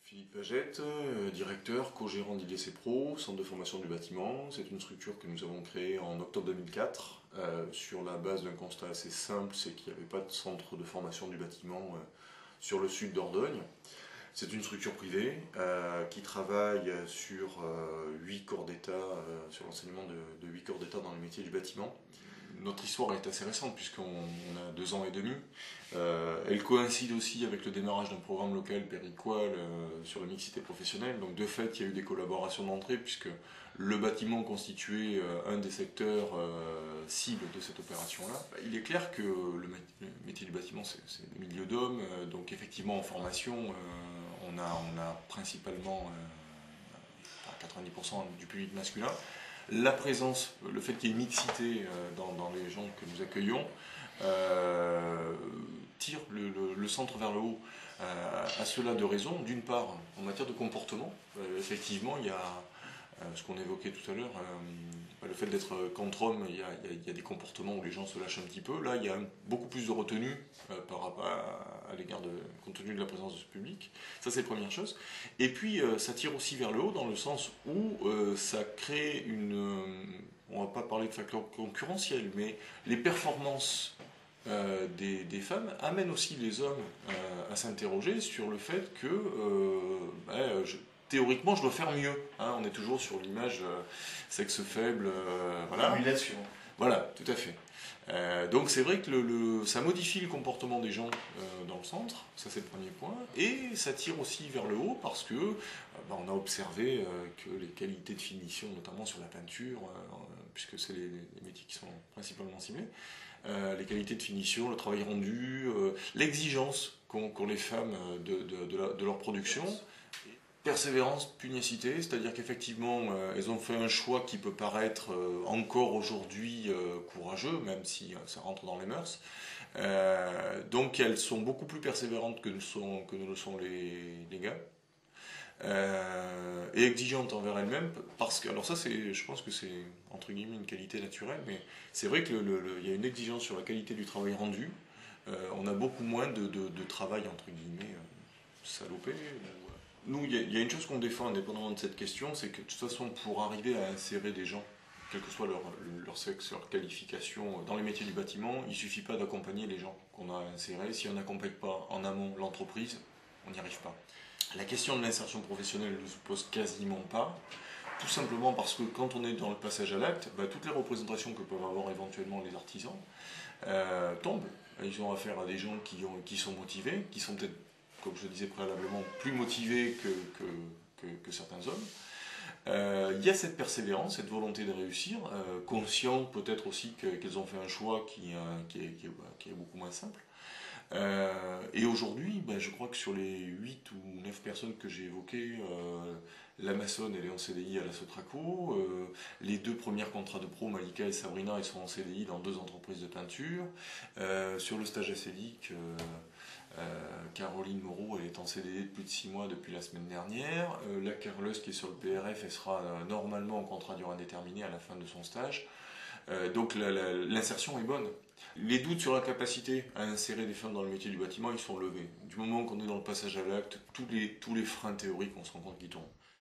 Philippe Pagette, directeur, co-gérant d'IDC Pro, centre de formation du bâtiment. C'est une structure que nous avons créée en octobre 2004 sur la base d'un constat assez simple, c'est qu'il n'y avait pas de centre de formation du bâtiment sur le sud d'Ordogne. C'est une structure privée qui travaille sur 8 corps d'État, sur l'enseignement de 8 corps d'État dans les métiers du bâtiment. Notre histoire est assez récente puisqu'on a 2 ans et demi. Elle coïncide aussi avec le démarrage d'un programme local Périqual sur la mixité professionnelle. Donc de fait, il y a eu des collaborations d'entrée puisque le bâtiment constituait un des secteurs cibles de cette opération-là. Il est clair que le métier du bâtiment, c'est des milieux d'hommes. Donc effectivement, en formation, on a principalement 90% du public masculin. La présence, le fait qu'il y ait une mixité dans les gens que nous accueillons, tire le centre vers le haut. À cela de raison, d'une part, en matière de comportement, effectivement, il y a ce qu'on évoquait tout à l'heure, le fait d'être contre homme, il y a des comportements où les gens se lâchent un petit peu. Là, il y a beaucoup plus de retenue par rapport à l'égard compte tenu de la présence de ce public. Ça, c'est la première chose. Et puis, ça tire aussi vers le haut dans le sens où ça crée on ne va pas parler de facteur concurrentiel, mais les performances des femmes amènent aussi les hommes à s'interroger sur le fait que théoriquement, je dois faire mieux. Hein, on est toujours sur l'image sexe faible. Voilà. Émulation. Voilà, tout à fait. Donc c'est vrai que ça modifie le comportement des gens dans le centre, ça c'est le premier point, et ça tire aussi vers le haut parce que on a observé que les qualités de finition, notamment sur la peinture, puisque c'est les métiers qui sont principalement ciblés, les qualités de finition, le travail rendu, l'exigence qu'ont les femmes de leur production, persévérance, pugnacité, c'est-à-dire qu'effectivement, elles ont fait un choix qui peut paraître encore aujourd'hui courageux, même si ça rentre dans les mœurs. Donc elles sont beaucoup plus persévérantes que ne le sont les gars. Et exigeantes envers elles-mêmes, parce que, alors ça je pense que c'est entre guillemets une qualité naturelle, mais c'est vrai qu'il y a une exigence sur la qualité du travail rendu. On a beaucoup moins de travail entre guillemets salopé. Nous, il y a une chose qu'on défend indépendamment de cette question, c'est que de toute façon, pour arriver à insérer des gens, quel que soit leur sexe, leur qualification, dans les métiers du bâtiment, il ne suffit pas d'accompagner les gens qu'on a insérés. Si on n'accompagne pas en amont l'entreprise, on n'y arrive pas. La question de l'insertion professionnelle ne se pose quasiment pas, tout simplement parce que quand on est dans le passage à l'acte, toutes les représentations que peuvent avoir éventuellement les artisans tombent. Ils ont affaire à des gens qui sont motivés, qui sont peut-être, comme je le disais préalablement, plus motivés que certains hommes. Il y a cette persévérance, cette volonté de réussir, conscient peut-être aussi qu'elles ont fait un choix qui est beaucoup moins simple. Et aujourd'hui, je crois que sur les 8 ou 9 personnes que j'ai évoquées, la maçonne, elle est en CDI à la Sotraco. Les 2 premiers contrats de pro, Malika et Sabrina, ils sont en CDI dans 2 entreprises de peinture. Sur le stage acédique, Caroline Moreau, elle est en CDD de plus de 6 mois depuis la semaine dernière. La carleuse qui est sur le PRF, elle sera normalement en contrat durée indéterminée à la fin de son stage. Donc l'insertion est bonne. Les doutes sur la capacité à insérer des femmes dans le métier du bâtiment, ils sont levés. Du moment qu'on est dans le passage à l'acte, tous les freins théoriques, on se rend compte qu'ils tombent.